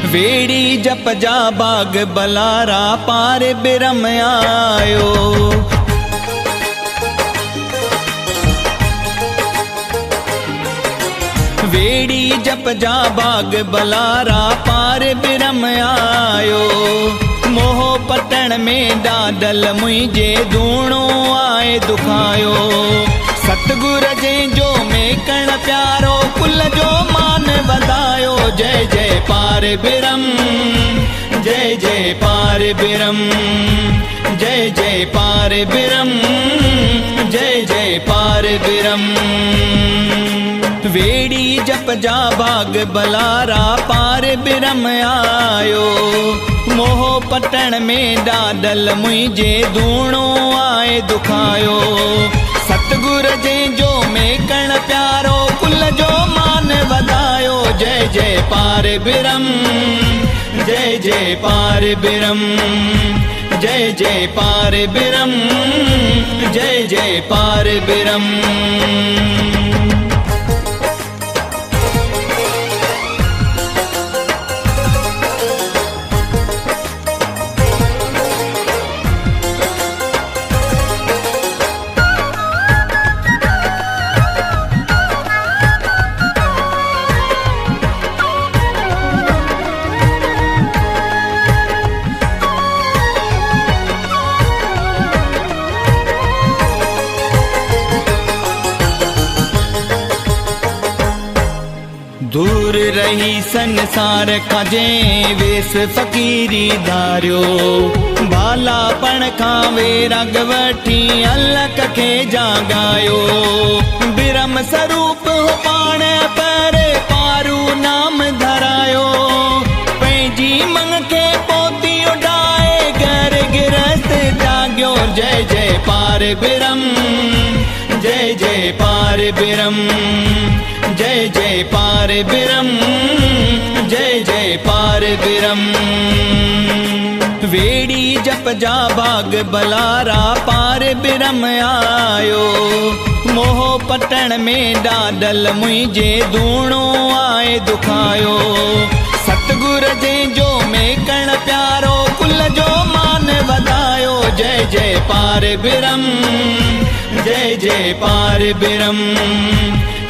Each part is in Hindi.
वेड़ी जप जा बाग बलारा पार बिरम आयो। वेड़ी जप जा बाग बलारा पार बिरम आयो। मोह पटण में डाडल मुझे दूणो आए दुखायो। सतगुर जे जो में कण प्यारो कुल जो मान वधायो। जय जय पार बिरम, जय जय पार बिरम, जय जय पार बिरम, जय जय पार बिरम। वेड़ी जप जा बाग बलारा पार बिरम आयो। मोह पटण में डाडल मुझे दूणो आए दुखायो। सतगुर जे जो में कण प्यारो कुल जो मान वधायो। जय जय पार बिरम, जय जय पार बिरम, जय जय पार बिरम, जय जय पार बिरम। दूर रही संसार खाजे वेस फकीरी धारियो। बालापण खां वे रग वठी अलक के जागायो। बिरम स्वरूप हो पाण पर पारू नाम धरायो। पंहिंजी मंग के पोती उडाए घर गिरस्त जाग्यो। जय जय पार बिरम, जय जय पार बिरम, जय जय पार बिरम, जय जय पार बिरम। वेड़ी जप जा बाग बलारा पार बिरम आयो। मोह पटण में डाडल मुझे दूणो आए दुखायो। सतगुर जे जो में कण प्यारो कुल जो मान वधायो। जय जय पार बिरम, जय जय पार बिरम,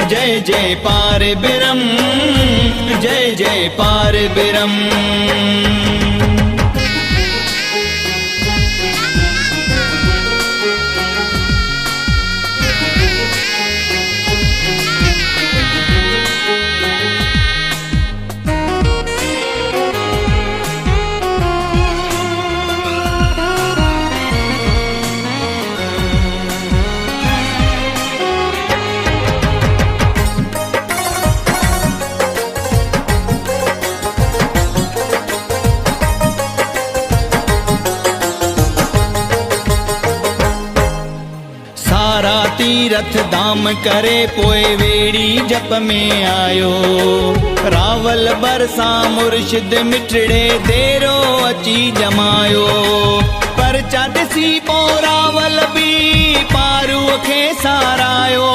जय जय पार बिरम, जय जय पार बिरम। तीरथ धाम करे पोए वेड़ी जप में आयो। रावल बरसा मुर्शिद मिठड़े देरो अची जमायो। पर चादसी पो रावल भी पारू खे सारायो।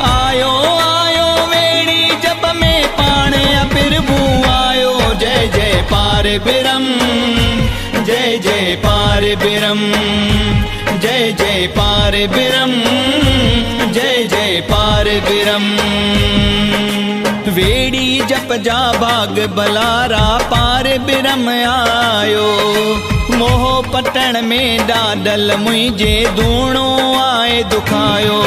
आयो आयो वेड़ी जप में पाण अबिरभू आयो। जय जय पार बिरम, जय जय पार बिरम, जय जय पार बिरम, जय जय पार बिरम। वेड़ी जप जा बाग बलारा पार बिरम आयो। मोह पटण में डाडल मुझे दूणो आए दुखायो।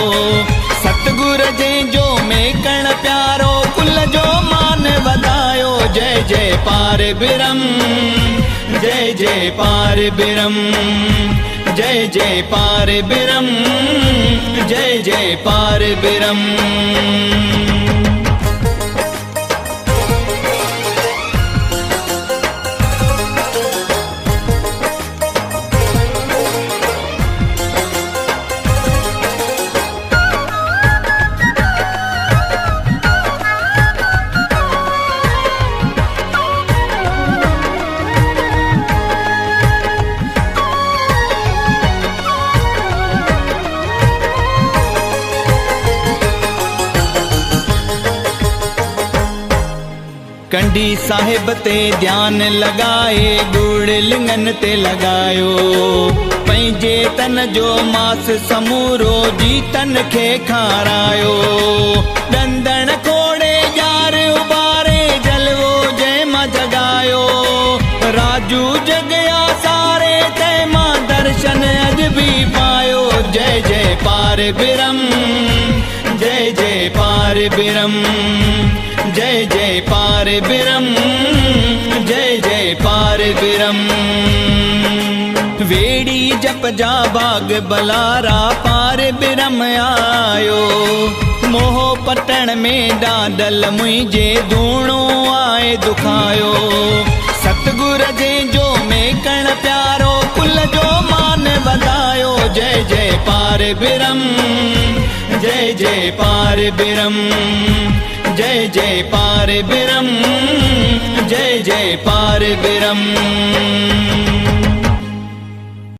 सतगुर जे जो में कण प्यारो कुल जो मान वधायो। जय जय पार बिरम, जय जय पार बिरम, जय जय पार बिरम, जय जय पार बिरम। कंडी साहिब ते ध्यान लगाए गुड़ लिंगन ते लगायो पंहिंजे तन जो मास समूरो जी तन खे खारायो डंदण खोड़े यार उबारे जलवो जय मां जगायो राजू जगया सारे तय मां दर्शन अज भी पायो जय जय पार बिरम जय जय पार बिरम जय जय पार बिरम जय जय पार बिरम वेड़ी जप जा बाग बलारा पार बिरम आयो मोह पटण में डाडल मुझे धूणो आए दुखायो सतगुर जे जो में कण प्यारो कुल जो मान वधायो जय जय पार बिरम जय जय पार बिरम जय जय पार बिरम जय जय पार बिरम।